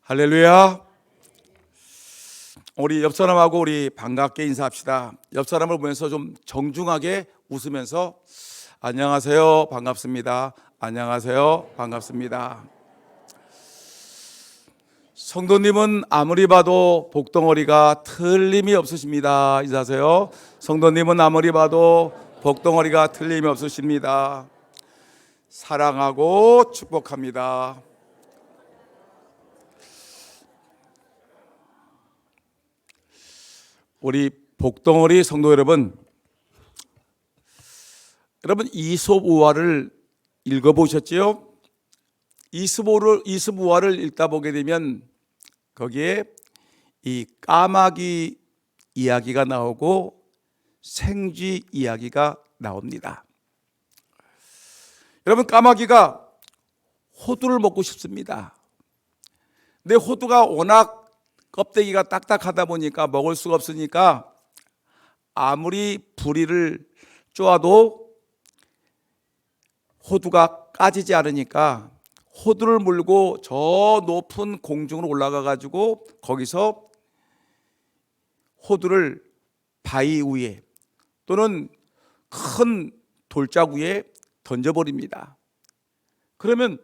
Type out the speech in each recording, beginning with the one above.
할렐루야. 우리 옆 사람하고 우리 반갑게 인사합시다. 옆 사람을 보면서 좀 정중하게 웃으면서 안녕하세요, 반갑습니다. 안녕하세요, 반갑습니다. 성도님은 아무리 봐도 복덩어리가 틀림이 없으십니다. 인사하세요. 성도님은 아무리 봐도 복덩어리가 틀림이 없으십니다. 사랑하고 축복합니다. 우리 복덩어리 성도 여러분, 이솝 우화를 읽어보셨지요? 이솝 우화를 읽다 보게 되면 거기에 이 까마귀 이야기가 나오고 생쥐 이야기가 나옵니다. 여러분, 까마귀가 호두를 먹고 싶습니다. 근데 호두가 워낙 껍데기가 딱딱하다 보니까 먹을 수가 없으니까 아무리 부리를 쪼아도 호두가 까지지 않으니까 호두를 물고 저 높은 공중으로 올라가 가지고 거기서 호두를 바위 위에 또는 큰 돌짝 위에 던져버립니다. 그러면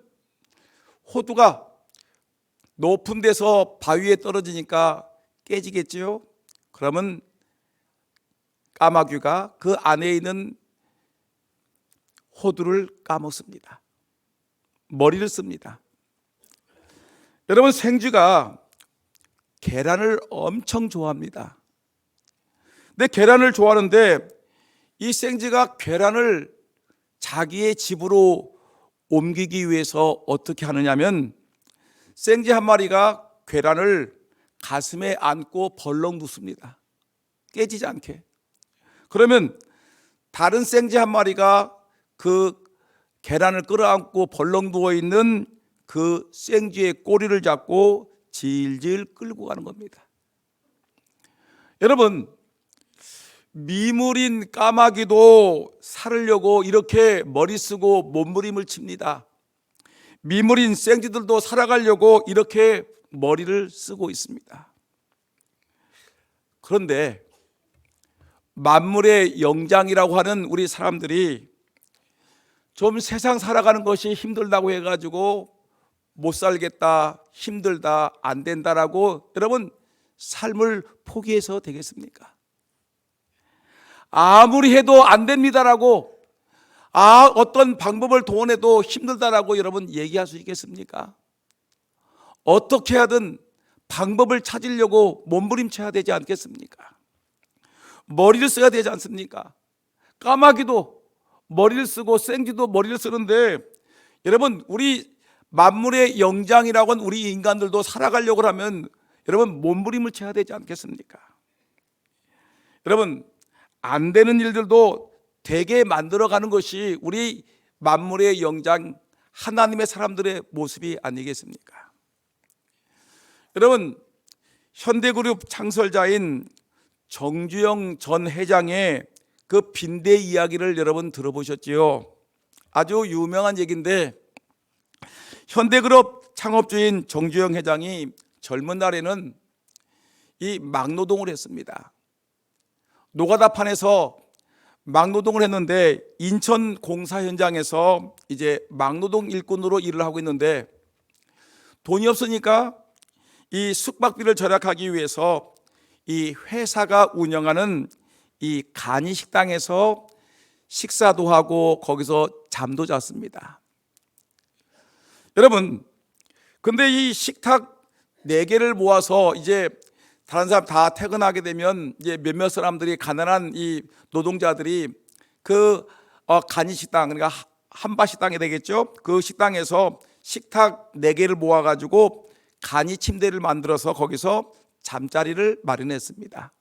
호두가 높은 데서 바위에 떨어지니까 깨지겠지요. 그러면 까마귀가 그 안에 있는 호두를 까먹습니다. 머리를 씁니다. 여러분, 생쥐가 계란을 엄청 좋아합니다. 근데 계란을 좋아하는데 이 생쥐가 계란을 자기의 집으로 옮기기 위해서 어떻게 하느냐면 생쥐 한 마리가 계란을 가슴에 안고 벌렁 눕습니다. 깨지지 않게. 그러면 다른 생쥐 한 마리가 그 계란을 끌어안고 벌렁 누워있는 그 생쥐의 꼬리를 잡고 질질 끌고 가는 겁니다. 여러분, 미물인 까마귀도 살으려고 이렇게 머리 쓰고 몸부림을 칩니다. 미물인 생쥐들도 살아가려고 이렇게 머리를 쓰고 있습니다. 그런데 만물의 영장이라고 하는 우리 사람들이 좀 세상 살아가는 것이 힘들다고 해가지고 못 살겠다, 힘들다, 안 된다라고 여러분 삶을 포기해서 되겠습니까? 아무리 해도 안 됩니다라고 어떤 방법을 동원해도 힘들다라고 여러분 얘기할 수 있겠습니까? 어떻게 하든 방법을 찾으려고 몸부림쳐야 되지 않겠습니까? 머리를 써야 되지 않습니까? 까마귀도 머리를 쓰고 생쥐도 머리를 쓰는데 여러분, 우리 만물의 영장이라고 하는 우리 인간들도 살아가려고 하면 여러분 몸부림을 쳐야 되지 않겠습니까? 여러분, 안 되는 일들도 되게 만들어가는 것이 우리 만물의 영장 하나님의 사람들의 모습이 아니겠습니까? 여러분, 현대그룹 창설자인 정주영 전 회장의 그 빈대 이야기를 여러분 들어보셨지요? 아주 유명한 얘기인데 현대그룹 창업주인 정주영 회장이 젊은 날에는 이 막노동을 했습니다. 노가다판에서 막노동을 했는데 인천 공사 현장에서 이제 막노동 일꾼으로 일을 하고 있는데 돈이 없으니까 이 숙박비를 절약하기 위해서 이 회사가 운영하는 이 간이 식당에서 식사도 하고 거기서 잠도 잤습니다. 여러분, 근데 이 식탁 4개를 모아서 이제 다른 사람 다 퇴근하게 되면 이제 몇몇 사람들이 가난한 이 노동자들이 그 간이 식당, 그러니까 한바 식당이 되겠죠. 그 식당에서 식탁 4개를 모아가지고 간이 침대를 만들어서 거기서 잠자리를 마련했습니다.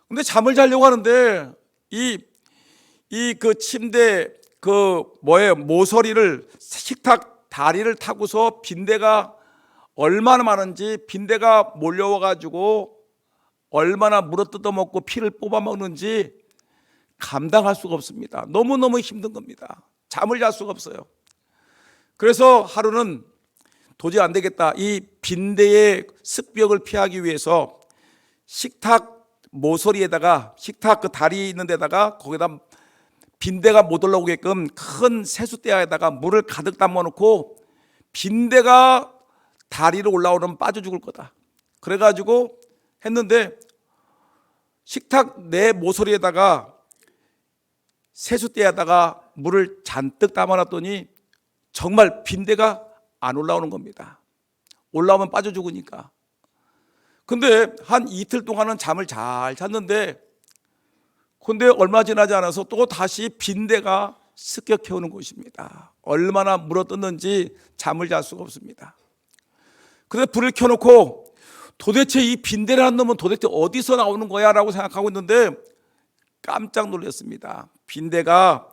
근데 잠을 자려고 하는데 그 침대 모서리를 식탁 다리를 타고서 빈대가 얼마나 많은지 빈대가 몰려와 가지고 얼마나 물어뜯어 먹고 피를 뽑아 먹는지 감당할 수가 없습니다. 너무너무 힘든 겁니다. 잠을 잘 수가 없어요. 그래서 하루는 도저히 안 되겠다. 이 빈대의 습벽을 피하기 위해서 식탁 모서리에다가, 식탁 그 다리 있는 데다가 거기다 빈대가 못 올라오게끔 큰 세숫대야에다가 물을 가득 담아 놓고 빈대가 다리로 올라오면 빠져 죽을 거다. 그래가지고 했는데 식탁 내 모서리에다가 세숫대에다가 물을 잔뜩 담아놨더니 정말 빈대가 안 올라오는 겁니다. 올라오면 빠져 죽으니까. 근데 한 이틀 동안은 잠을 잘 잤는데, 근데 얼마 지나지 않아서 또 다시 빈대가 습격해오는 것입니다. 얼마나 물어뜯는지 잠을 잘 수가 없습니다. 그래서 불을 켜놓고 도대체 이 빈대라는 놈은 도대체 어디서 나오는 거야 라고 생각하고 있는데 깜짝 놀랐습니다. 빈대가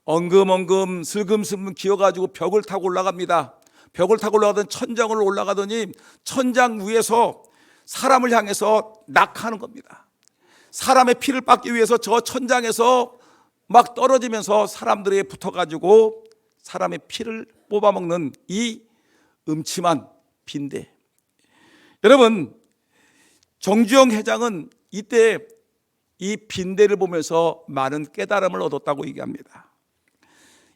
엉금엉금 슬금슬금 기어가지고 벽을 타고 올라갑니다. 벽을 타고 올라가던 천장을 올라가더니 천장 위에서 사람을 향해서 낙하하는 겁니다. 사람의 피를 빻기 위해서 저 천장에서 막 떨어지면서 사람들에게 붙어가지고 사람의 피를 뽑아먹는 이 음침한 빈대. 여러분, 정주영 회장은 이때 이 빈대를 보면서 많은 깨달음을 얻었다고 얘기합니다.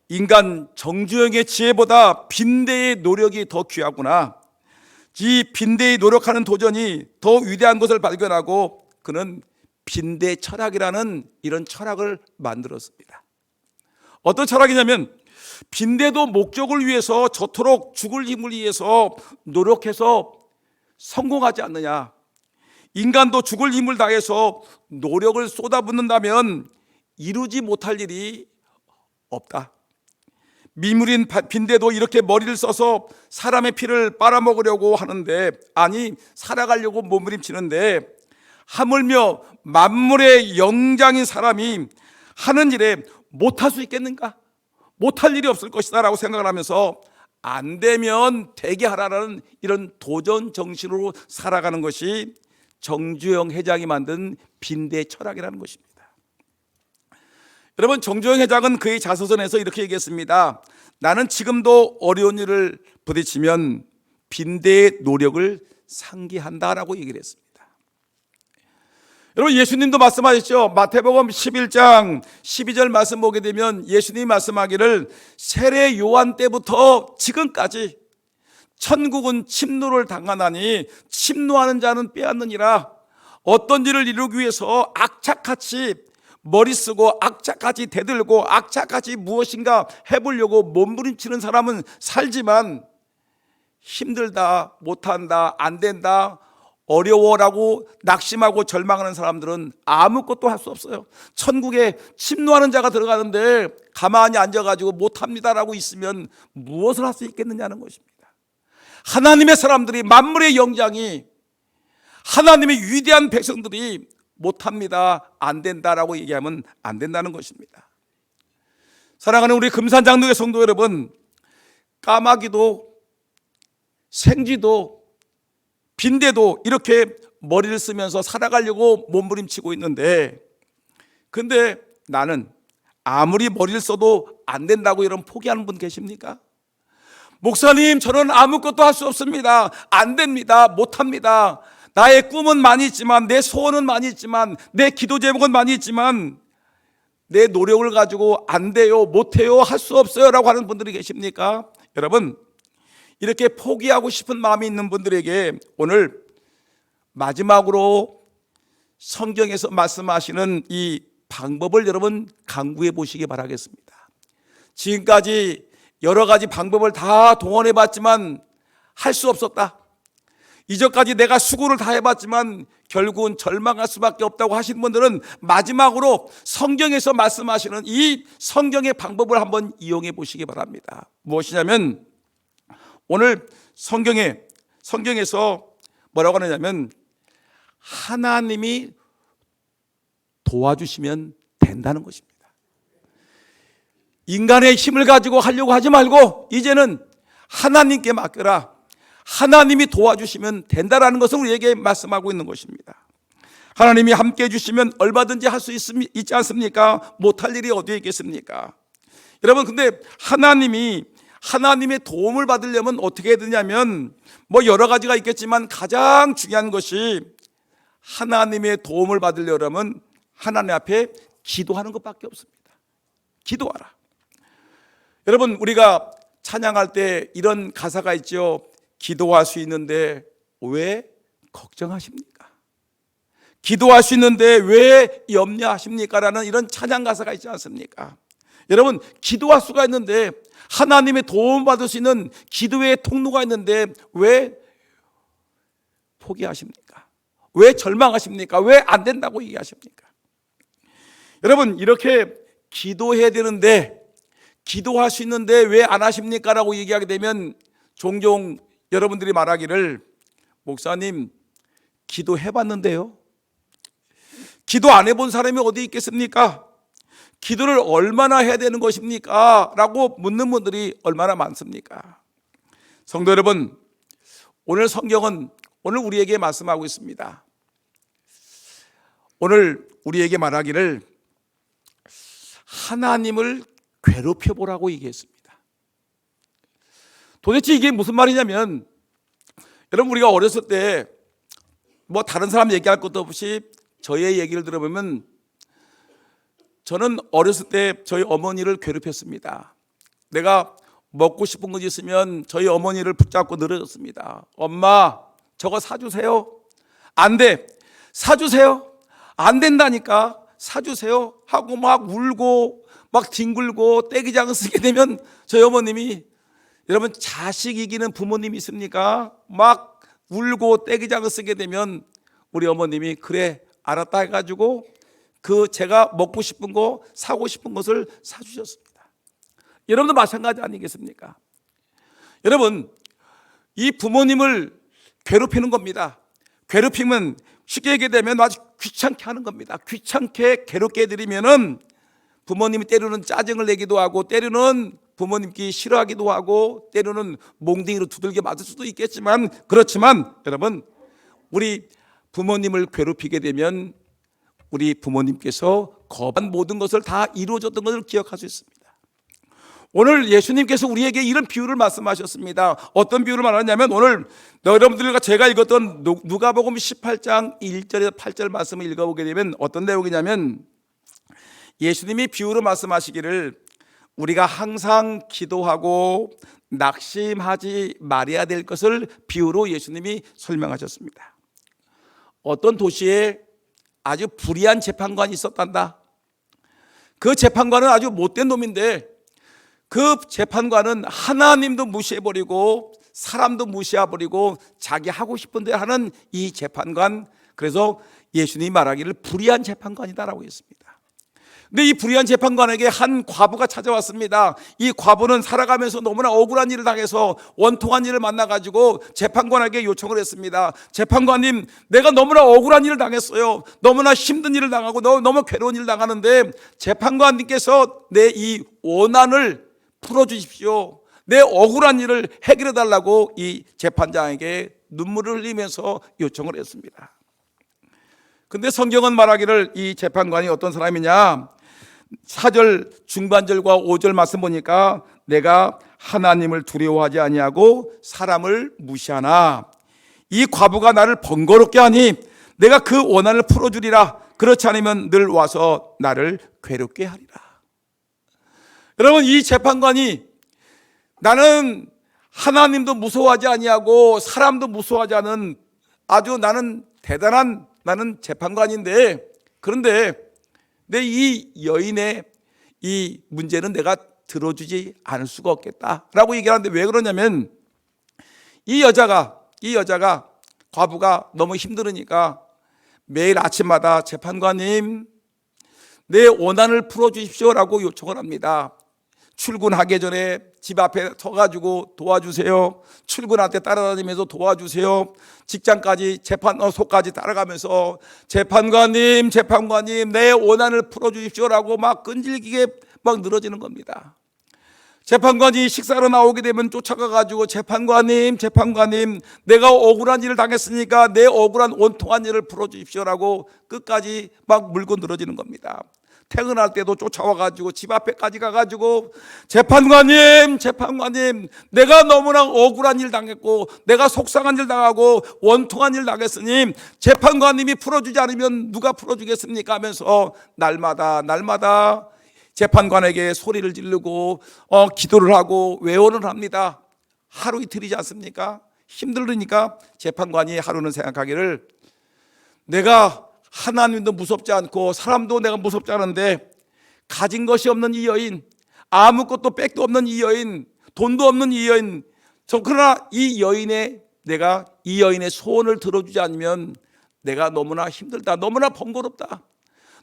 인간 정주영의 지혜보다 빈대의 노력이 더 귀하구나. 이 빈대의 노력하는 도전이 더 위대한 것을 발견하고 그는 빈대 철학이라는 이런 철학을 만들었습니다. 어떤 철학이냐면 빈대도 목적을 위해서 저토록 죽을 힘을 위해서 노력해서 성공하지 않느냐. 인간도 죽을 힘을 다해서 노력을 쏟아붓는다면 이루지 못할 일이 없다. 미물인 빈대도 이렇게 머리를 써서 사람의 피를 빨아먹으려고 하는데, 아니 살아가려고 몸부림치는데 하물며 만물의 영장인 사람이 하는 일에 못할 수 있겠는가? 못할 일이 없을 것이다 라고 생각을 하면서 안 되면 되게 하라는 이런 도전 정신으로 살아가는 것이 정주영 회장이 만든 빈대 철학이라는 것입니다. 여러분, 정주영 회장은 그의 자서전에서 이렇게 얘기했습니다. 나는 지금도 어려운 일을 부딪히면 빈대의 노력을 상기한다라고 얘기를 했습니다. 여러분, 예수님도 말씀하셨죠. 마태복음 11장 12절 말씀 보게 되면 예수님이 말씀하기를 세례 요한 때부터 지금까지 천국은 침노를 당하나니 침노하는 자는 빼앗느니라. 어떤 일을 이루기 위해서 악착같이 머리 쓰고 악착같이 대들고 악착같이 무엇인가 해보려고 몸부림치는 사람은 살지만 힘들다, 못한다, 안 된다, 어려워라고 낙심하고 절망하는 사람들은 아무것도 할 수 없어요. 천국에 침노하는 자가 들어가는데 가만히 앉아가지고 못합니다라고 있으면 무엇을 할 수 있겠느냐는 것입니다. 하나님의 사람들이, 만물의 영장이, 하나님의 위대한 백성들이 못합니다, 안 된다라고 얘기하면 안 된다는 것입니다. 사랑하는 우리 금산장로의 성도 여러분, 까마귀도 생쥐도 빈대도 이렇게 머리를 쓰면서 살아가려고 몸부림치고 있는데, 근데 나는 아무리 머리를 써도 안 된다고 이런 포기하는 분 계십니까? 목사님, 저는 아무것도 할 수 없습니다, 안 됩니다, 못합니다, 나의 꿈은 많이 있지만, 내 소원은 많이 있지만, 내 기도 제목은 많이 있지만 내 노력을 가지고 안 돼요, 못해요, 할 수 없어요 라고 하는 분들이 계십니까? 여러분, 이렇게 포기하고 싶은 마음이 있는 분들에게 오늘 마지막으로 성경에서 말씀하시는 이 방법을 여러분 강구해 보시기 바라겠습니다. 지금까지 여러 가지 방법을 다 동원해 봤지만 할 수 없었다, 이전까지 내가 수고를 다 해봤지만 결국은 절망할 수밖에 없다고 하시는 분들은 마지막으로 성경에서 말씀하시는 이 성경의 방법을 한번 이용해 보시기 바랍니다. 무엇이냐면 오늘 성경에서 뭐라고 하느냐면 하나님이 도와주시면 된다는 것입니다. 인간의 힘을 가지고 하려고 하지 말고 이제는 하나님께 맡겨라. 하나님이 도와주시면 된다라는 것을 우리에게 말씀하고 있는 것입니다. 하나님이 함께 해주시면 얼마든지 할 수 있지 않습니까? 못할 일이 어디에 있겠습니까? 여러분, 근데 하나님이 하나님의 도움을 받으려면 어떻게 해야 되냐면 뭐 여러 가지가 있겠지만 가장 중요한 것이 하나님의 도움을 받으려면 하나님 앞에 기도하는 것밖에 없습니다. 기도하라. 여러분, 우리가 찬양할 때 이런 가사가 있죠. 기도할 수 있는데 왜 걱정하십니까? 기도할 수 있는데 왜 염려하십니까? 라는 이런 찬양 가사가 있지 않습니까? 여러분, 기도할 수가 있는데, 하나님의 도움 받을 수 있는 기도의 통로가 있는데 왜 포기하십니까? 왜 절망하십니까? 왜 안 된다고 얘기하십니까? 여러분, 이렇게 기도해야 되는데, 기도할 수 있는데 왜 안 하십니까? 라고 얘기하게 되면 종종 여러분들이 말하기를, 목사님 기도해봤는데요, 기도 안 해본 사람이 어디 있겠습니까? 기도를 얼마나 해야 되는 것입니까? 라고 묻는 분들이 얼마나 많습니까? 성도 여러분, 오늘 성경은 오늘 우리에게 말씀하고 있습니다. 오늘 우리에게 말하기를 하나님을 괴롭혀 보라고 얘기했습니다. 도대체 이게 무슨 말이냐면, 여러분, 우리가 어렸을 때 뭐 다른 사람 얘기할 것도 없이 저의 얘기를 들어보면, 저는 어렸을 때 저희 어머니를 괴롭혔습니다. 내가 먹고 싶은 것이 있으면 저희 어머니를 붙잡고 늘어졌습니다. 엄마, 저거 사주세요. 안 돼. 사주세요. 안 된다니까. 사주세요. 하고 막 울고 막 뒹굴고 떼기장을 쓰게 되면 저희 어머님이, 여러분, 자식 이기는 부모님이 있습니까? 막 울고 떼기장을 쓰게 되면 우리 어머님이 그래 알았다 해가지고 그 제가 먹고 싶은 거 사고 싶은 것을 사주셨습니다. 여러분도 마찬가지 아니겠습니까? 여러분, 이 부모님을 괴롭히는 겁니다. 괴롭히면 쉽게 얘기되면 아주 귀찮게 하는 겁니다. 귀찮게 괴롭게 해드리면은 부모님이 때로는 짜증을 내기도 하고, 때로는 부모님께 싫어하기도 하고, 때로는 몽둥이로 두들겨 맞을 수도 있겠지만, 그렇지만 여러분, 우리 부모님을 괴롭히게 되면 우리 부모님께서 거반 모든 것을 다 이루어졌던 것을 기억할 수 있습니다. 오늘 예수님께서 우리에게 이런 비유를 말씀하셨습니다. 어떤 비유를 말하냐면, 오늘 여러분들과 제가 읽었던 누가복음 18장 1절에서 8절 말씀을 읽어보게 되면 어떤 내용이냐면, 예수님이 비유로 말씀하시기를 우리가 항상 기도하고 낙심하지 말아야 될 것을 비유로 예수님이 설명하셨습니다. 어떤 도시에 아주 불의한 재판관이 있었단다. 그 재판관은 아주 못된 놈인데, 그 재판관은 하나님도 무시해버리고 사람도 무시해버리고 자기 하고 싶은 대로 하는 이 재판관, 그래서 예수님이 말하기를 불의한 재판관이다라고 했습니다. 근데 이 불의한 재판관에게 한 과부가 찾아왔습니다. 이 과부는 살아가면서 너무나 억울한 일을 당해서 원통한 일을 만나가지고 재판관에게 요청을 했습니다. 재판관님, 내가 너무나 억울한 일을 당했어요. 너무나 힘든 일을 당하고 너무 괴로운 일을 당하는데 재판관님께서 내 이 원한을 풀어주십시오. 내 억울한 일을 해결해 달라고 이 재판장에게 눈물을 흘리면서 요청을 했습니다. 근데 성경은 말하기를 이 재판관이 어떤 사람이냐, 4절 중반절과 5절 말씀 보니까 내가 하나님을 두려워하지 아니하고 사람을 무시하나 이 과부가 나를 번거롭게 하니 내가 그 원한을 풀어주리라. 그렇지 않으면 늘 와서 나를 괴롭게 하리라. 여러분, 이 재판관이 나는 하나님도 무서워하지 아니하고 사람도 무서워하지 않은 아주 나는 대단한 나는 재판관인데, 그런데 내 이 여인의 이 문제는 내가 들어주지 않을 수가 없겠다라고 얘기하는데, 왜 그러냐면 이 여자가 과부가 너무 힘들으니까 매일 아침마다 재판관님, 내 원한을 풀어주십시오라고 요청을 합니다. 출근하기 전에 집 앞에 서가지고 도와주세요. 출근할 때 따라다니면서 도와주세요. 직장까지 재판소까지 따라가면서 재판관님 내 원한을 풀어주십시오라고 막 끈질기게 막 늘어지는 겁니다. 재판관이 식사로 나오게 되면 쫓아가가지고 재판관님 내가 억울한 일을 당했으니까 내 억울한 원통한 일을 풀어주십시오라고 끝까지 막 물고 늘어지는 겁니다. 퇴근할 때도 쫓아와가지고 집 앞에까지 가가지고 재판관님 내가 너무나 억울한 일 당했고 내가 속상한 일 당하고 원통한 일 당했으니 재판관님이 풀어주지 않으면 누가 풀어주겠습니까 하면서 날마다 재판관에게 소리를 지르고 기도를 하고 외원을 합니다. 하루 이틀이지 않습니까? 힘들으니까 재판관이 하루는 생각하기를 내가 하나님도 무섭지 않고 사람도 내가 무섭지 않은데 가진 것이 없는 이 여인, 아무것도 백도 없는 이 여인, 돈도 없는 이 여인, 그러나 내가 이 여인의 소원을 들어주지 않으면 내가 너무나 힘들다, 너무나 번거롭다,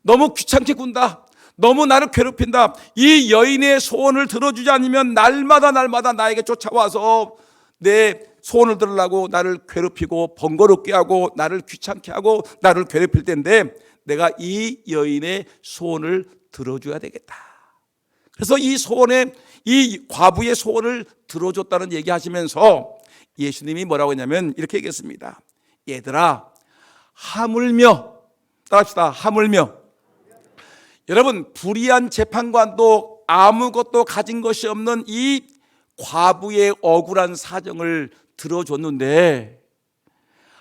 너무 귀찮게 군다, 너무 나를 괴롭힌다. 이 여인의 소원을 들어주지 않으면 날마다 나에게 쫓아와서 내 소원을 들으려고 나를 괴롭히고 번거롭게 하고 나를 귀찮게 하고 나를 괴롭힐 텐데 내가 이 여인의 소원을 들어줘야 되겠다. 그래서 이 과부의 소원을 들어줬다는 얘기하시면서 예수님이 뭐라고 했냐면 이렇게 얘기했습니다. 얘들아, 하물며, 따라합시다. 하물며. 여러분, 불의한 재판관도 아무것도 가진 것이 없는 이 과부의 억울한 사정을 들어줬는데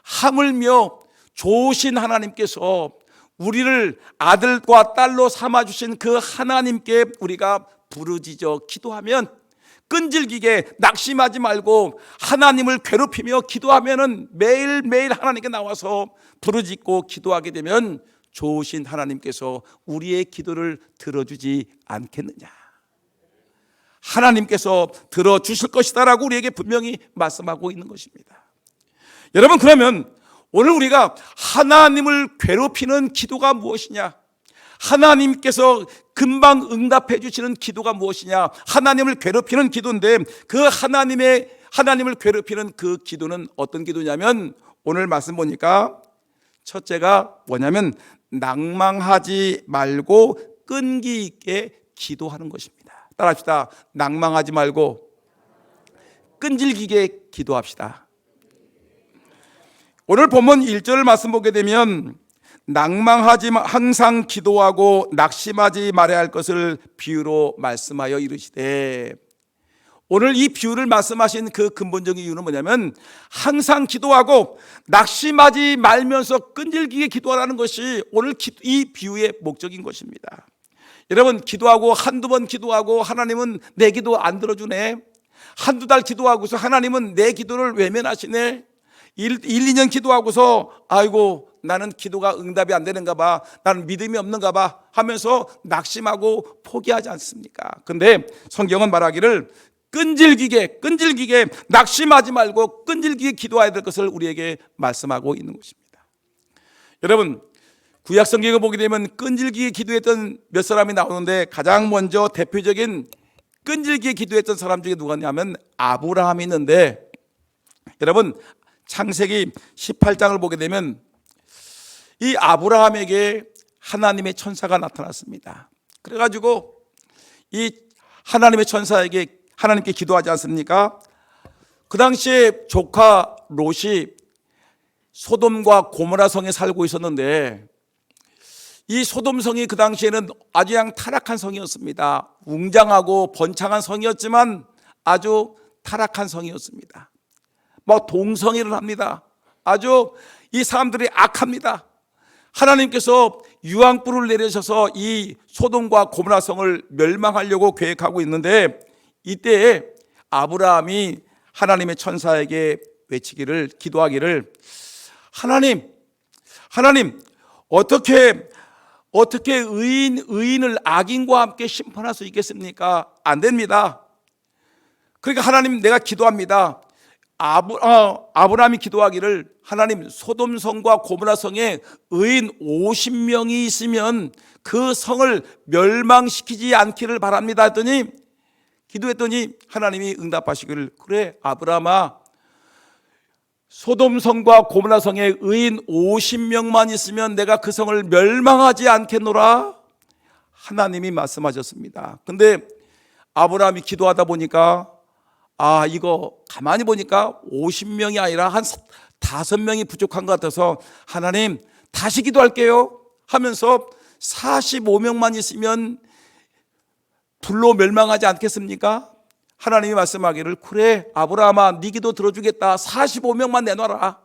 하물며 좋으신 하나님께서 우리를 아들과 딸로 삼아주신 그 하나님께 우리가 부르짖어 기도하면, 끈질기게 낙심하지 말고 하나님을 괴롭히며 기도하면은 매일매일 하나님께 나와서 부르짖고 기도하게 되면 좋으신 하나님께서 우리의 기도를 들어주지 않겠느냐, 하나님께서 들어주실 것이다라고 우리에게 분명히 말씀하고 있는 것입니다. 여러분, 그러면 오늘 우리가 하나님을 괴롭히는 기도가 무엇이냐, 하나님께서 금방 응답해 주시는 기도가 무엇이냐, 하나님을 괴롭히는 기도인데 그 하나님을 괴롭히는 그 기도는 어떤 기도냐면 오늘 말씀 보니까 첫째가 뭐냐면 낭망하지 말고 끈기 있게 기도하는 것입니다. 따라합시다. 낭망하지 말고 끈질기게 기도합시다. 오늘 본문 1절 말씀 보게 되면 항상 기도하고 낙심하지 말아야 할 것을 비유로 말씀하여 이르시되, 오늘 이 비유를 말씀하신 그 근본적인 이유는 뭐냐면 항상 기도하고 낙심하지 말면서 끈질기게 기도하라는 것이 오늘 이 비유의 목적인 것입니다. 여러분, 기도하고 한두 번 기도하고 하나님은 내 기도 안 들어주네, 한두 달 기도하고서 하나님은 내 기도를 외면하시네, 2년 기도하고서 아이고 나는 기도가 응답이 안 되는가 봐, 나는 믿음이 없는가 봐 하면서 낙심하고 포기하지 않습니까? 근데 성경은 말하기를 끈질기게 낙심하지 말고 끈질기게 기도해야 될 것을 우리에게 말씀하고 있는 것입니다. 여러분, 구약 성경을 보게 되면 끈질기게 기도했던 몇 사람이 나오는데 가장 먼저 대표적인 끈질기게 기도했던 사람 중에 누구냐면 아브라함이 있는데, 여러분 창세기 18장을 보게 되면 이 아브라함에게 하나님의 천사가 나타났습니다. 그래가지고 이 하나님의 천사에게 하나님께 기도하지 않습니까? 그 당시에 조카 롯이 소돔과 고모라 성에 살고 있었는데 이 소돔성이 그 당시에는 아주 그냥 타락한 성이었습니다. 웅장하고 번창한 성이었지만 아주 타락한 성이었습니다. 막 동성애를 합니다. 아주 이 사람들이 악합니다. 하나님께서 유황불을 내리셔서 이 소돔과 고모라 성을 멸망하려고 계획하고 있는데 이때 아브라함이 하나님의 천사에게 기도하기를 하나님 어떻게 의인을 악인과 함께 심판할 수 있겠습니까? 안 됩니다. 그러니까 하나님, 내가 기도합니다. 아브라함이 기도하기를 하나님, 소돔성과 고모라 성에 의인 50명이 있으면 그 성을 멸망시키지 않기를 바랍니다 했더니, 기도했더니 하나님이 응답하시기를 그래 아브라함아, 소돔성과 고모라 성에 의인 50명만 있으면 내가 그 성을 멸망하지 않겠노라 하나님이 말씀하셨습니다. 근데 아브라함이 기도하다 보니까 이거 가만히 보니까 50명이 아니라 한 5명이 부족한 것 같아서 하나님 다시 기도할게요 하면서 45명만 있으면 불로 멸망하지 않겠습니까? 하나님이 말씀하기를 그래 아브라함아 네 기도 들어주겠다. 45명만 내놔라.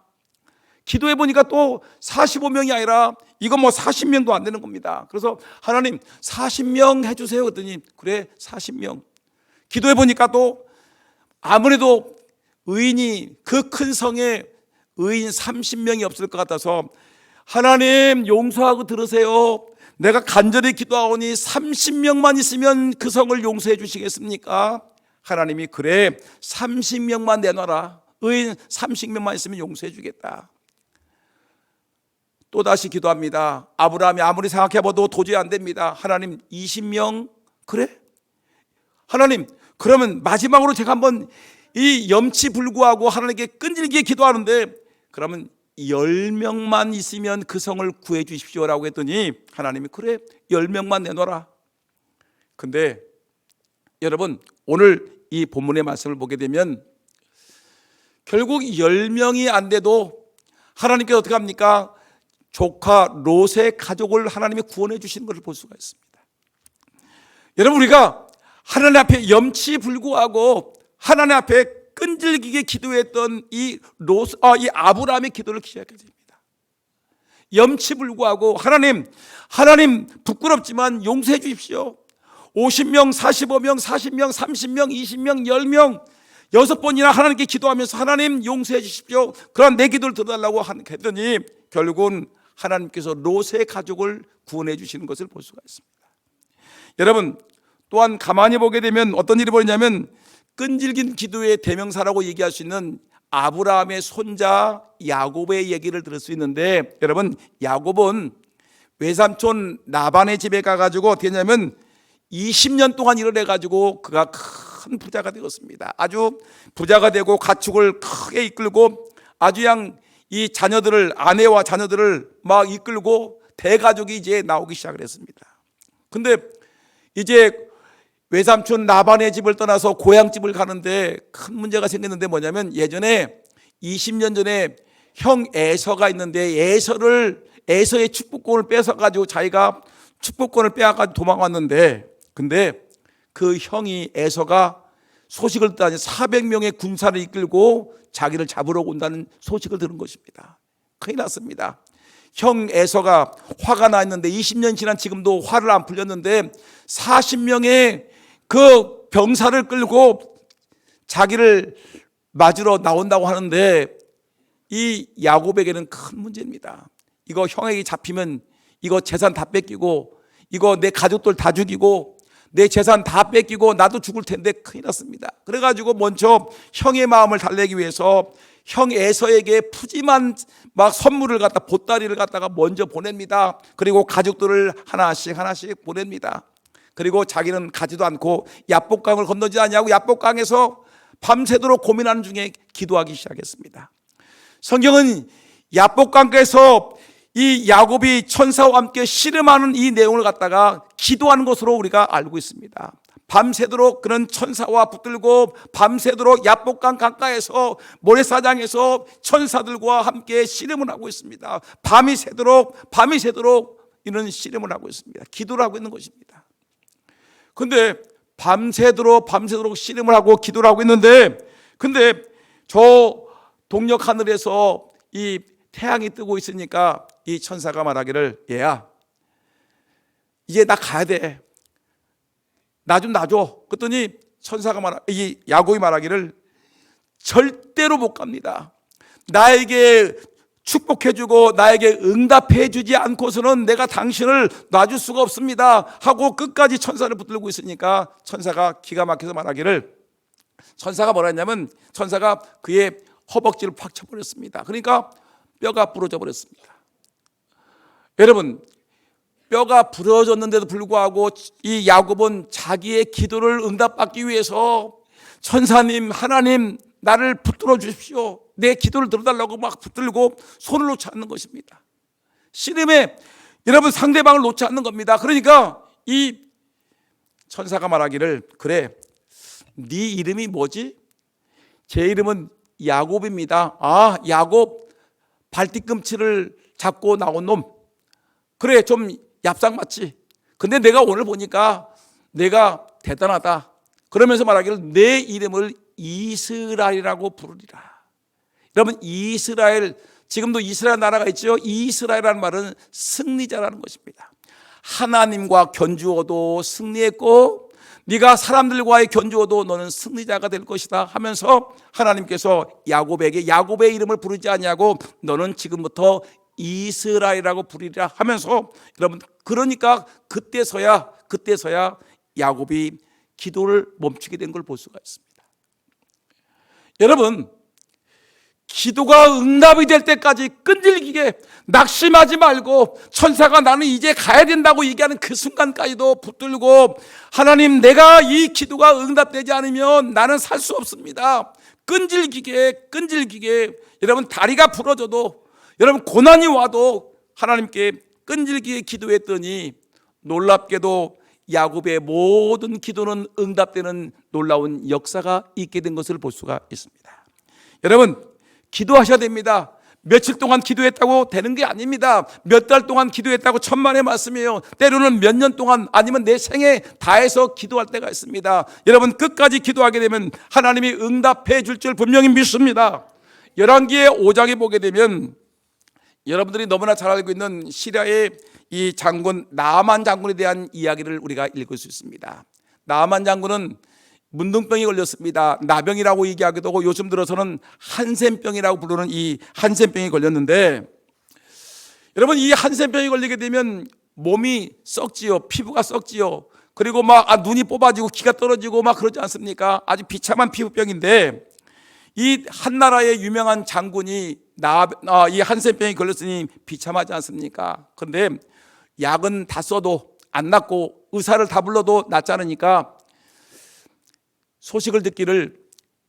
기도해 보니까 또 45명이 아니라 이건 뭐 40명도 안 되는 겁니다. 그래서 하나님 40명 해주세요 그랬더니 그래 40명. 기도해 보니까 또 아무래도 의인이 그 큰 성에 의인 30명이 없을 것 같아서 하나님 용서하고 들으세요. 내가 간절히 기도하오니 30명만 있으면 그 성을 용서해 주시겠습니까? 하나님이 그래 30명만 내놔라. 의인 30명만 있으면 용서해 주겠다. 또다시 기도합니다. 아브라함이 아무리 생각해봐도 도저히 안 됩니다. 하나님 20명 그래? 하나님 그러면 마지막으로 제가 한번 이 염치 불구하고 하나님께 끈질기게 기도하는데 그러면 10명만 있으면 그 성을 구해 주십시오라고 했더니 하나님이 그래 10명만 내놔라. 근데 여러분 오늘 이 본문의 말씀을 보게 되면 결국 10명이 안 돼도 하나님께서 어떻게 합니까? 조카 롯의 가족을 하나님이 구원해 주시는 것을 볼 수가 있습니다. 여러분 우리가 하나님 앞에 염치 불구하고 하나님 앞에 끈질기게 기도했던 이 아브라함의 기도를 기억해야 됩니다. 염치 불구하고 하나님 부끄럽지만 용서해 주십시오. 50명, 45명, 40명, 30명, 20명, 10명 6번이나 하나님께 기도하면서 하나님 용서해 주십시오. 그런 내 기도를 들어달라고 했더니 결국은 하나님께서 롯의 가족을 구원해 주시는 것을 볼 수가 있습니다. 여러분 또한 가만히 보게 되면 어떤 일이 벌어지냐면 끈질긴 기도의 대명사라고 얘기할 수 있는 아브라함의 손자 야곱의 얘기를 들을 수 있는데 여러분 야곱은 외삼촌 라반의 집에 가가지고 어떻게 했냐면 20년 동안 일을 해가지고 그가 큰 부자가 되었습니다. 아주 부자가 되고 가축을 크게 이끌고 아주 이 자녀들을 아내와 자녀들을 막 이끌고 대가족이 이제 나오기 시작을 했습니다. 근데 이제 외삼촌 라반의 집을 떠나서 고향집을 가는데 큰 문제가 생겼는데 뭐냐면 예전에 20년 전에 형 에서가 있는데 에서의 축복권을 뺏어가지고 자기가 축복권을 빼앗아가지고 도망왔는데 근데 그 형이 에서가 소식을 듣다니 400명의 군사를 이끌고 자기를 잡으러 온다는 소식을 들은 것입니다. 큰일 났습니다. 형 에서가 화가 나 있는데 20년 지난 지금도 화를 안 풀렸는데 40명의 그 병사를 끌고 자기를 맞으러 나온다고 하는데 이 야곱에게는 큰 문제입니다. 이거 형에게 잡히면 이거 재산 다 뺏기고 이거 내 가족들 다 죽이고 내 재산 다 뺏기고 나도 죽을 텐데 큰일 났습니다. 그래가지고 먼저 형의 마음을 달래기 위해서 형 에서에게 푸짐한 막 선물을 갖다 보따리를 갖다가 먼저 보냅니다. 그리고 가족들을 하나씩 보냅니다. 그리고 자기는 가지도 않고 야복강을 건너지 않냐고 야복강에서 밤새도록 고민하는 중에 기도하기 시작했습니다. 성경은 야복강에서 이 야곱이 천사와 함께 씨름하는 이 내용을 갖다가 기도하는 것으로 우리가 알고 있습니다. 밤새도록 그런 천사와 붙들고 밤새도록 야복강 강가에서 모래사장에서 천사들과 함께 씨름을 하고 있습니다. 밤이 새도록 이런 씨름을 하고 있습니다. 기도를 하고 있는 것입니다. 근데 밤새도록 씨름을 하고 기도를 하고 있는데 근데 저 동력 하늘에서 이 태양이 뜨고 있으니까 이 천사가 말하기를 얘야 이제 나 가야 돼. 나 좀 놔줘. 그랬더니 이 야곱이 말하기를 절대로 못 갑니다. 나에게 축복해주고 나에게 응답해주지 않고서는 내가 당신을 놔줄 수가 없습니다 하고 끝까지 천사를 붙들고 있으니까 천사가 기가 막혀서 말하기를 천사가 뭐라 했냐면 천사가 그의 허벅지를 팍 쳐버렸습니다. 그러니까 뼈가 부러져 버렸습니다. 여러분 뼈가 부러졌는데도 불구하고 이 야곱은 자기의 기도를 응답받기 위해서 천사님 하나님 나를 붙들어 주십시오. 내 기도를 들어달라고 막 붙들고 손을 놓지 않는 것입니다. 씨름에 여러분 상대방을 놓지 않는 겁니다. 그러니까 이 천사가 말하기를 그래 네 이름이 뭐지? 제 이름은 야곱입니다. 야곱 발뒤꿈치를 잡고 나온 놈. 그래 좀 얍상 맞지? 근데 내가 오늘 보니까 내가 대단하다. 그러면서 말하기를 내 이름을 이스라엘이라고 부르리라. 여러분, 이스라엘, 지금도 이스라엘 나라가 있죠. 이스라엘이라는 말은 승리자라는 것입니다. 하나님과 견주어도 승리했고 네가 사람들과의 견주어도 너는 승리자가 될 것이다 하면서 하나님께서 야곱에게 야곱의 이름을 부르지 아니하고 너는 지금부터 이스라엘이라고 부르리라 하면서, 여러분, 그러니까 그때서야 야곱이 기도를 멈추게 된 걸 볼 수가 있습니다. 여러분, 기도가 응답이 될 때까지 끈질기게 낙심하지 말고 천사가 나는 이제 가야 된다고 얘기하는 그 순간까지도 붙들고 하나님, 내가 이 기도가 응답되지 않으면 나는 살 수 없습니다. 끈질기게 여러분, 다리가 부러져도, 여러분, 고난이 와도 하나님께 끈질기게 기도했더니 놀랍게도 야곱의 모든 기도는 응답되는 놀라운 역사가 있게 된 것을 볼 수가 있습니다. 여러분, 기도하셔야 됩니다. 며칠 동안 기도했다고 되는 게 아닙니다. 몇 달 동안 기도했다고 천만의 말씀이에요. 때로는 몇 년 동안, 아니면 내 생에 다해서 기도할 때가 있습니다. 여러분, 끝까지 기도하게 되면 하나님이 응답해 줄 줄 분명히 믿습니다. 열왕기의 5장에 보게 되면 여러분들이 너무나 잘 알고 있는 시리아의 이 장군 나아만 장군에 대한 이야기를 우리가 읽을 수 있습니다. 나아만 장군은 문둥병이 걸렸습니다. 나병이라고 얘기하기도 하고 요즘 들어서는 한센병이라고 부르는 이 한센병이 걸렸는데, 여러분, 이 한센병이 걸리게 되면 몸이 썩지요. 피부가 썩지요. 그리고 막 눈이 뽑아지고 기가 떨어지고 막 그러지 않습니까? 아주 비참한 피부병인데, 이 한나라의 유명한 장군이 이 한센병이 걸렸으니 비참하지 않습니까? 그런데 약은 다 써도 안 낫고 의사를 다 불러도 낫지 않으니까 소식을 듣기를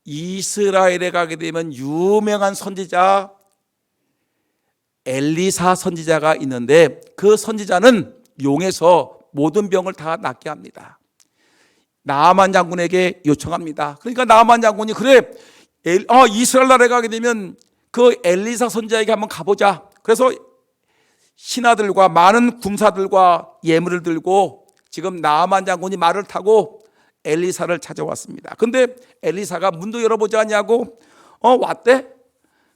이스라엘에 가게 되면 유명한 선지자 엘리사 선지자가 있는데 그 선지자는 용해서 모든 병을 다 낫게 합니다. 나아만 장군에게 요청합니다. 그러니까 나아만 장군이 그래, 이스라엘 나라에 가게 되면 그 엘리사 선지자에게 한번 가보자. 그래서 신하들과 많은 군사들과 예물을 들고 지금 나아만 장군이 말을 타고 엘리사를 찾아왔습니다. 근데 엘리사가 문도 열어보지 않냐고 왔대?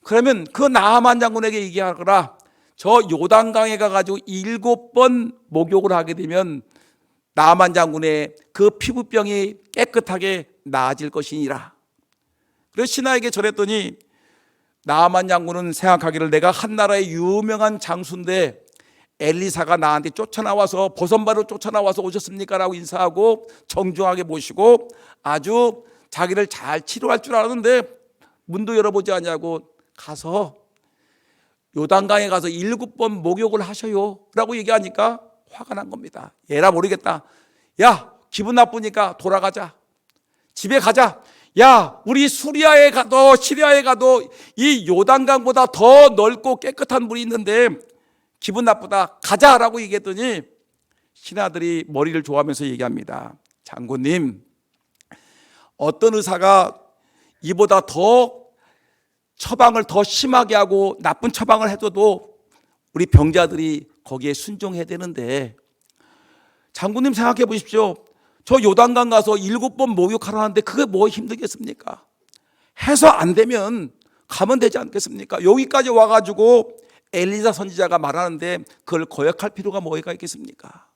그러면 그 나아만 장군에게 얘기하거라. 저 요단강에 가가지고 7번 목욕을 하게 되면 나아만 장군의 그 피부병이 깨끗하게 나아질 것이니라. 그래서 신하에게 전했더니 나아만 장군은 생각하기를 내가 한나라의 유명한 장수인데 엘리사가 나한테 쫓아나와서 버선발로 쫓아나와서 오셨습니까? 라고 인사하고 정중하게 모시고 아주 자기를 잘 치료할 줄 알았는데 문도 열어보지 않냐고 가서 요단강에 가서 7번 목욕을 하셔요 라고 얘기하니까 화가 난 겁니다. 얘라 모르겠다. 야, 기분 나쁘니까 돌아가자. 집에 가자. 야, 우리 수리아에 가도 시리아에 가도 이 요단강보다 더 넓고 깨끗한 물이 있는데 기분 나쁘다. 가자라고 얘기했더니 신하들이 머리를 조아하면서 얘기합니다. 장군님, 어떤 의사가 이보다 더 처방을 더 심하게 하고 나쁜 처방을 해줘도 우리 병자들이 거기에 순종해야 되는데, 장군님 생각해 보십시오. 저 요단강 가서 7번 목욕하러 하는데 그게 뭐 힘들겠습니까? 해서 안 되면 가면 되지 않겠습니까? 여기까지 와가지고 엘리사 선지자가 말하는데 그걸 거역할 필요가 뭐가 있겠습니까?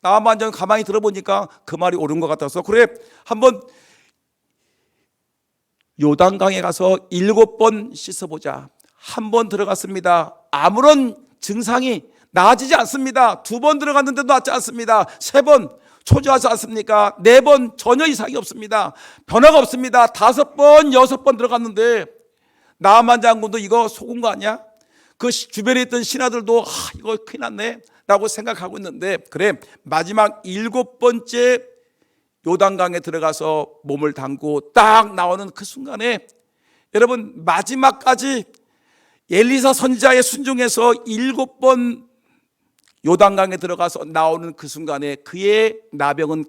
나아만 장군 가만히 들어보니까 그 말이 옳은 것 같아서 그래, 한번 요단강에 가서 7번 씻어보자. 한 번 들어갔습니다. 아무런 증상이 나아지지 않습니다. 2번 들어갔는데도 낫지 않습니다. 3번 초조하지 않습니까? 4번 전혀 이상이 없습니다. 변화가 없습니다. 5번, 6번 들어갔는데 나아만 장군도 이거 속은 거 아니야? 그 주변에 있던 신하들도 이거 큰일 났네 라고 생각하고 있는데, 그래, 마지막 7번째 요단강에 들어가서 몸을 담고 딱 나오는 그 순간에 여러분, 마지막까지 엘리사 선지자의 순종해서 7번 요단강에 들어가서 나오는 그 순간에 그의 나병은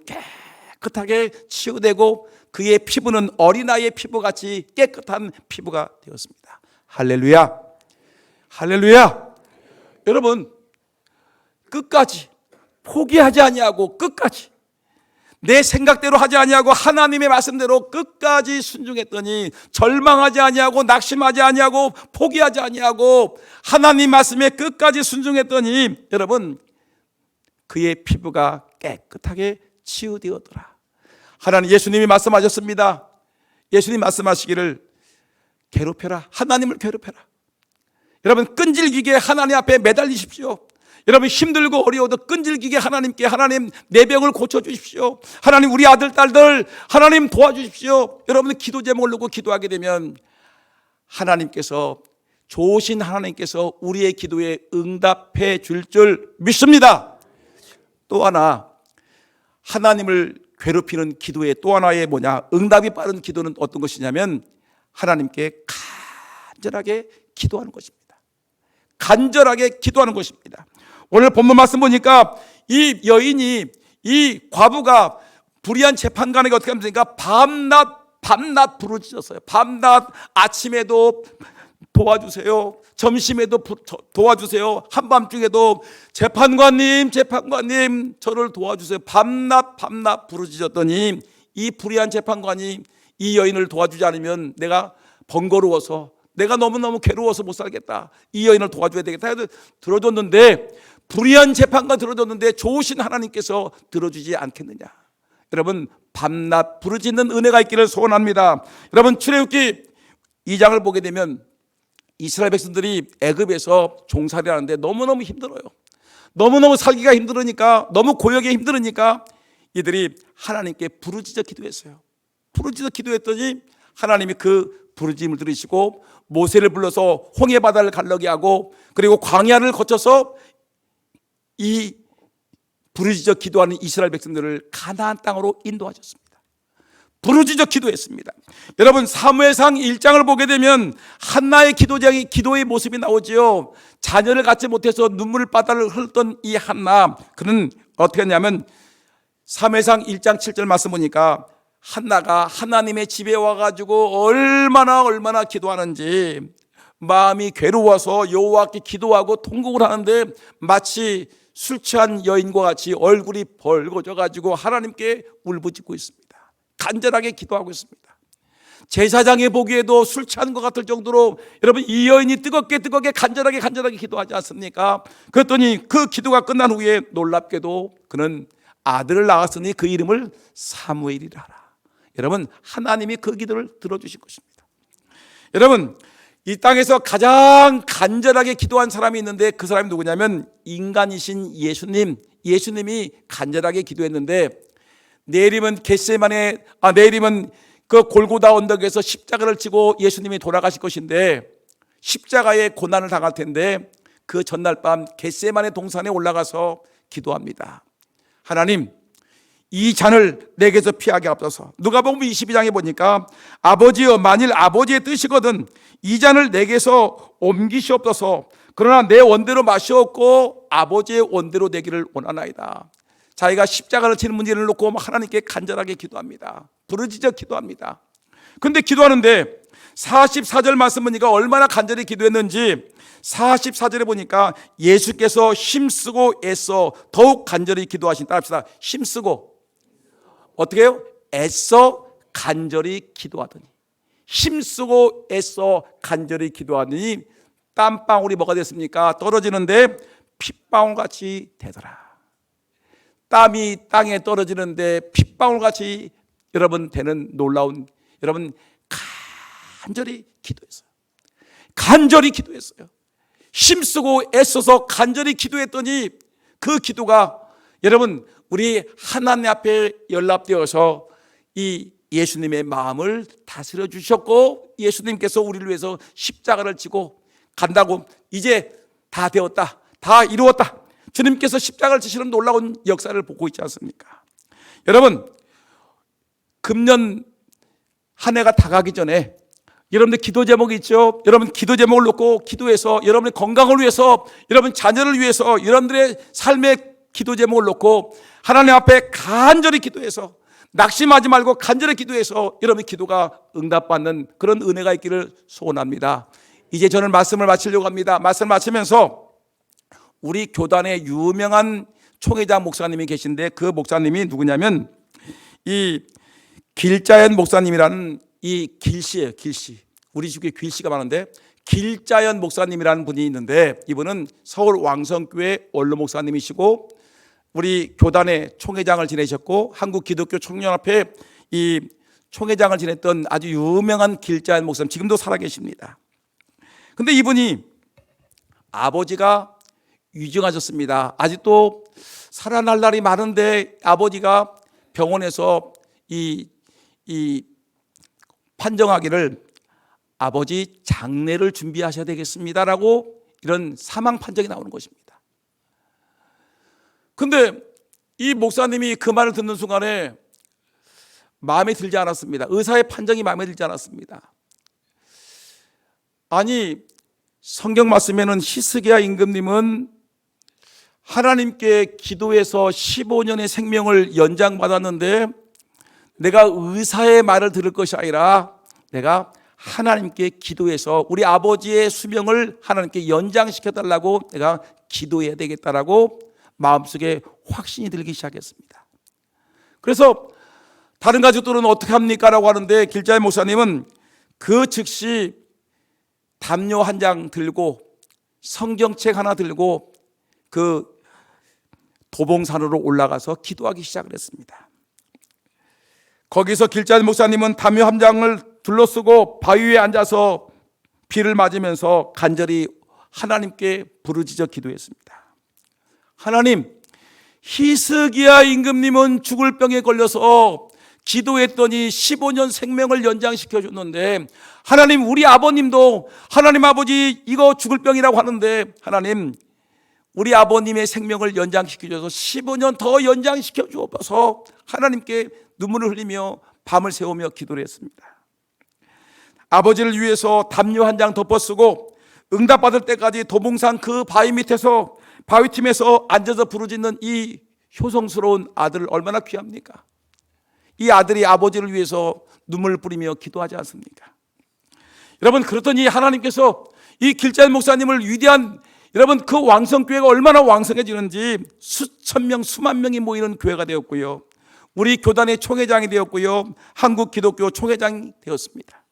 깨끗하게 치유되고 그의 피부는 어린아이의 피부같이 깨끗한 피부가 되었습니다. 할렐루야, 할렐루야. 여러분, 끝까지 포기하지 아니하고 끝까지 내 생각대로 하지 아니하고 하나님의 말씀대로 끝까지 순종했더니 절망하지 아니하고 낙심하지 아니하고 포기하지 아니하고 하나님 말씀에 끝까지 순종했더니 여러분 그의 피부가 깨끗하게 치유되었더라. 하나님 예수님이 말씀하셨습니다. 예수님 말씀하시기를 괴롭혀라. 하나님을 괴롭혀라. 여러분 끈질기게 하나님 앞에 매달리십시오. 여러분 힘들고 어려워도 끈질기게 하나님께 하나님 내 병을 고쳐주십시오. 하나님 우리 아들 딸들 하나님 도와주십시오. 여러분 기도 제목을 놓고 기도하게 되면 하나님께서 좋으신 하나님께서 우리의 기도에 응답해 줄 줄 믿습니다. 또 하나 하나님을 괴롭히는 기도의 또 하나의 뭐냐 응답이 빠른 기도는 어떤 것이냐면 하나님께 간절하게 기도하는 것입니다. 간절하게 기도하는 것입니다. 오늘 본문 말씀 보니까 이 여인이 이 과부가 불의한 재판관에게 어떻게 합니까? 밤낮 부르짖었어요. 밤낮 아침에도 도와주세요. 점심에도 도와주세요. 한밤중에도 재판관님 저를 도와주세요. 밤낮 부르짖었더니 이 불의한 재판관이 이 여인을 도와주지 않으면 내가 번거로워서 내가 너무너무 괴로워서 못 살겠다. 이 여인을 도와줘야 되겠다 해서 들어줬는데 불의한 재판관 들어줬는데 좋으신 하나님께서 들어주지 않겠느냐. 여러분 밤낮 부르짖는 은혜가 있기를 소원합니다. 여러분 출애굽기 2장을 보게 되면 이스라엘 백성들이 애굽에서 종살이 하는데 너무너무 힘들어요. 너무너무 살기가 힘들으니까 너무 고역이 힘들으니까 이들이 하나님께 부르짖어 기도했어요. 부르짖어 기도했더니 하나님이 그 부르짖음을 들으시고 모세를 불러서 홍해 바다를 갈라게 하고 그리고 광야를 거쳐서 이 부르짖어 기도하는 이스라엘 백성들을 가나안 땅으로 인도하셨습니다. 부르짖어 기도했습니다. 여러분 사무엘상 1장을 보게 되면 한나의 기도의 모습이 나오지요. 자녀를 갖지 못해서 눈물바다를 흘렀던 이 한나, 그는 어떻게 했냐면 사무엘상 1장 7절 말씀 보니까 한나가 하나님의 집에 와가지고 얼마나 기도하는지 마음이 괴로워서 여호와께 기도하고 통곡을 하는데 마치 술 취한 여인과 같이 얼굴이 벌거져가지고 하나님께 울부짖고 있습니다. 간절하게 기도하고 있습니다. 제사장이 보기에도 술 취한 것 같을 정도로 여러분 이 여인이 뜨겁게 간절하게 기도하지 않습니까? 그랬더니 그 기도가 끝난 후에 놀랍게도 그는 아들을 낳았으니 그 이름을 사무엘이라 하라. 여러분 하나님이 그 기도를 들어주실 것입니다. 여러분 이 땅에서 가장 간절하게 기도한 사람이 있는데 그 사람이 누구냐면 인간이신 예수님이 간절하게 기도했는데 내일이면 그 골고다 언덕에서 십자가를 지고 예수님이 돌아가실 것인데 십자가의 고난을 당할 텐데 그 전날 밤 겟세마네 동산에 올라가서 기도합니다. 하나님 이 잔을 내게서 피하게 하옵소서. 누가복음 22장에 보니까 아버지여 만일 아버지의 뜻이거든 이 잔을 내게서 옮기시옵소서. 그러나 내 원대로 마시옵고 아버지의 원대로 되기를 원하나이다. 자기가 십자가를 지는 문제를 놓고 하나님께 간절하게 기도합니다. 부르짖어 기도합니다. 그런데 기도하는데 44절 말씀 보니까 얼마나 간절히 기도했는지 44절에 보니까 예수께서 힘쓰고 애써 더욱 간절히 기도하신다 합시다. 힘쓰고 어떻게 해요? 애써 간절히 기도하더니 힘쓰고 애써 간절히 기도하더니 땀방울이 뭐가 됐습니까? 떨어지는데 핏방울같이 되더라. 땀이 땅에 떨어지는데 핏방울같이 여러분 되는 놀라운 여러분 간절히 기도했어요. 간절히 기도했어요. 힘쓰고 애써서 간절히 기도했더니 그 기도가 여러분 우리 하나님 앞에 연락되어서 이 예수님의 마음을 다스려 주셨고 예수님께서 우리를 위해서 십자가를 지고 간다고 이제 다 되었다. 다 이루었다. 주님께서 십자가를 지시는 놀라운 역사를 보고 있지 않습니까? 여러분 금년 한 해가 다 가기 전에 여러분들 기도 제목이 있죠. 여러분 기도 제목을 놓고 기도해서 여러분의 건강을 위해서 여러분 자녀를 위해서 여러분들의 삶의 기도 제목을 놓고 하나님 앞에 간절히 기도해서 낙심하지 말고 간절히 기도해서 여러분의 기도가 응답받는 그런 은혜가 있기를 소원합니다. 이제 저는 말씀을 마치려고 합니다. 말씀을 마치면서 우리 교단의 유명한 총회장 목사님이 계신데 그 목사님이 누구냐면 이 길자연 목사님이라는 이 길씨예요. 길씨. 우리 집에 길씨가 많은데 길자연 목사님이라는 분이 있는데 이분은 서울 왕성교회 원로 목사님이시고 우리 교단의 총회장을 지내셨고 한국 기독교 청년협회 이 총회장을 지냈던 아주 유명한 길자연 목사님, 지금도 살아계십니다. 근데 이분이 아버지가 위중하셨습니다. 아직도 살아날 날이 많은데 아버지가 병원에서 이 판정하기를 아버지 장례를 준비하셔야 되겠습니다라고 이런 사망 판정이 나오는 것입니다. 근데 이 목사님이 그 말을 듣는 순간에 마음에 들지 않았습니다. 의사의 판정이 마음에 들지 않았습니다. 아니, 성경 말씀에는 히스기야 임금님은 하나님께 기도해서 15년의 생명을 연장받았는데 내가 의사의 말을 들을 것이 아니라 내가 하나님께 기도해서 우리 아버지의 수명을 하나님께 연장시켜달라고 내가 기도해야 되겠다라고 마음속에 확신이 들기 시작했습니다. 그래서 다른 가족들은 어떻게 합니까? 라고 하는데 길자의 목사님은 그 즉시 담요 한 장 들고 성경책 하나 들고 그 도봉산으로 올라가서 기도하기 시작을 했습니다. 거기서 길자의 목사님은 담요 한 장을 둘러쓰고 바위 위에 앉아서 비를 맞으면서 간절히 하나님께 부르짖어 기도했습니다. 하나님, 히스기야 임금님은 죽을 병에 걸려서 기도했더니 15년 생명을 연장시켜 줬는데 하나님, 우리 아버님도 하나님 아버지 이거 죽을 병이라고 하는데 하나님, 우리 아버님의 생명을 연장시켜 줘서 15년 더 연장시켜 주어서 하나님께 눈물을 흘리며 밤을 새우며 기도를 했습니다. 아버지를 위해서 담요 한 장 덮어쓰고 응답받을 때까지 도봉산 그 바위 밑에서 바위틈에서 앉아서 부르짖는 이 효성스러운 아들 얼마나 귀합니까? 이 아들이 아버지를 위해서 눈물을 뿌리며 기도하지 않습니까? 여러분, 그렇더니 하나님께서 이 길자연 목사님을 위대한, 여러분 그 왕성교회가 얼마나 왕성해지는지 수천 명 수만 명이 모이는 교회가 되었고요, 우리 교단의 총회장이 되었고요, 한국 기독교 총회장이 되었습니다.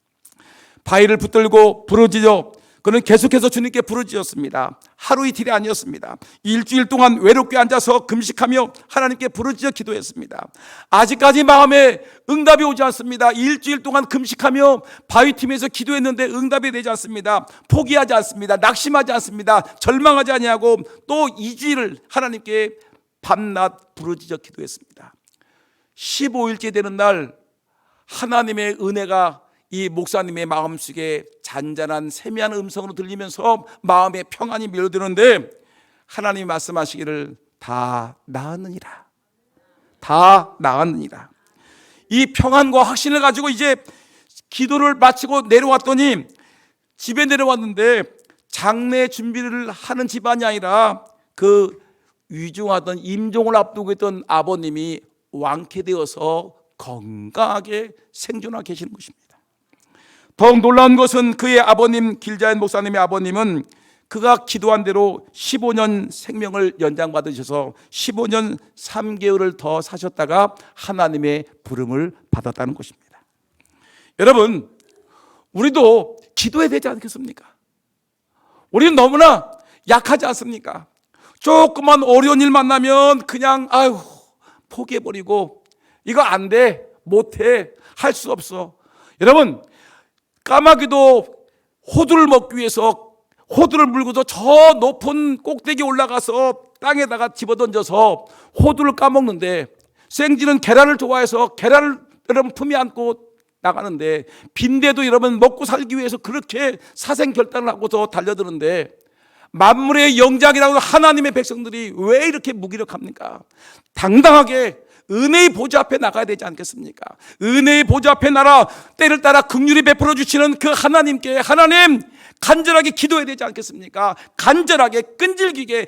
바위를 붙들고 부르짖어 그는 계속해서 주님께 부르짖었습니다. 하루 이틀이 아니었습니다. 일주일 동안 외롭게 앉아서 금식하며 하나님께 부르짖어 기도했습니다. 아직까지 마음에 응답이 오지 않습니다. 일주일 동안 금식하며 바위틈에서 기도했는데 응답이 되지 않습니다. 포기하지 않습니다. 낙심하지 않습니다. 절망하지 아니하고 또 2주일을 하나님께 밤낮 부르짖어 기도했습니다. 15일째 되는 날 하나님의 은혜가 이 목사님의 마음속에 잔잔한 세미한 음성으로 들리면서 마음에 평안이 밀어드는데 하나님이 말씀하시기를 다 나았느니라, 다 나았느니라. 이 평안과 확신을 가지고 이제 기도를 마치고 내려왔더니 집에 내려왔는데 장례 준비를 하는 집안이 아니라 그 위중하던 임종을 앞두고 있던 아버님이 완쾌되어서 건강하게 생존하고 계시는 것입니다. 더욱 놀라운 것은 그의 아버님 길자연 목사님의 아버님은 그가 기도한 대로 15년 생명을 연장받으셔서 15년 3개월을 더 사셨다가 하나님의 부름을 받았다는 것입니다. 여러분, 우리도 기도해야 되지 않겠습니까? 우리는 너무나 약하지 않습니까? 조그만 어려운 일 만나면 그냥 포기해버리고 이거 안 돼, 못해, 할 수 없어. 여러분, 까마귀도 호두를 먹기 위해서 호두를 물고서 저 높은 꼭대기에 올라가서 땅에다가 집어던져서 호두를 까먹는데, 생쥐는 계란을 좋아해서 계란을 여러분 품에 안고 나가는데, 빈대도 여러분 먹고 살기 위해서 그렇게 사생결단을 하고서 달려드는데, 만물의 영장이라고 하나님의 백성들이 왜 이렇게 무기력합니까? 당당하게 은혜의 보좌 앞에 나가야 되지 않겠습니까? 은혜의 보좌 앞에 나라 때를 따라 긍휼히 베풀어 주시는 그 하나님께 하나님 간절하게 기도해야 되지 않겠습니까? 간절하게 끈질기게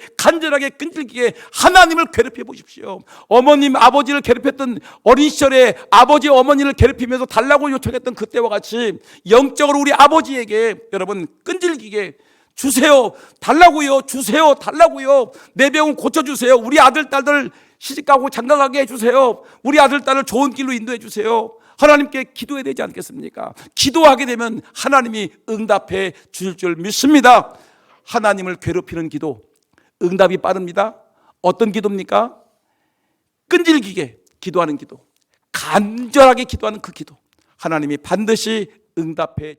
하나님을 괴롭혀 보십시오. 어머님 아버지를 괴롭혔던 어린 시절에 아버지 어머니를 괴롭히면서 달라고 요청했던 그때와 같이 영적으로 우리 아버지에게 여러분 끈질기게 주세요. 달라고요. 주세요. 달라고요. 내 병은 고쳐주세요. 우리 아들, 딸들 시집가고 장가가게 해주세요. 우리 아들, 딸을 좋은 길로 인도해 주세요. 하나님께 기도해야 되지 않겠습니까? 기도하게 되면 하나님이 응답해 주실 줄 믿습니다. 하나님을 괴롭히는 기도, 응답이 빠릅니다. 어떤 기도입니까? 끈질기게 기도하는 기도, 간절하게 기도하는 그 기도, 하나님이 반드시 응답해